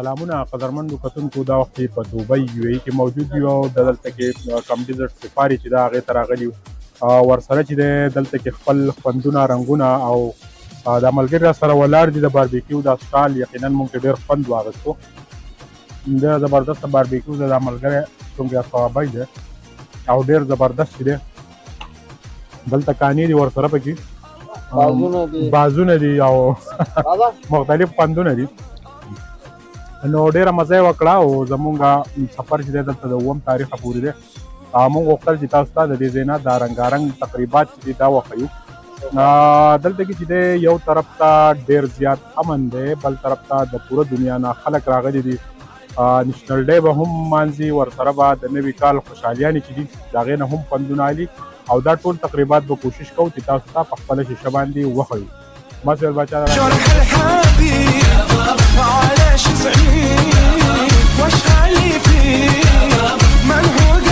سلامونه قدرمنو کتونکو دا وخت په دوبۍ یو ای کې موجود یو دلته کې کم ډیزرټ سفاری چې دا هغه ته راغلی ورسره چې دلته کې خپل خوندونه رنگونه او د ملګری سره ولاړ دي د باربیکیو د سټال یقینا مونږ ډیر خوند واغستو د زبردست باربیکیو د ملګری څنګه صوابای دی او ډیر زبردست دی دلته کانی دي ورسره پکې بازونه دي او مختلف خوندونه دي نو ډیره مزه وکړه او زمونږ سفر چې دلته د 9 تاریخ پورې دی موږ غوښتل چې تاسو ته د دې ځای نه دا رنګارنګ تقریبات چې دا وښیو دلته کې چې یو طرف ته ډیر زیات امن دی بل طرف ته د پوره دنیا نه خلک راغلي دي نیشنل ډے به هم مانځي ورسره به د نوي کال خوشحالیانې چې دي د هغې نه هم خوندونه علي او دا ټول تقریبات به کوشش کوو چې تاسو ته په خپله شیشه باندې وښیو مسئول بچا علاش زعيم واش خلي فيه من هو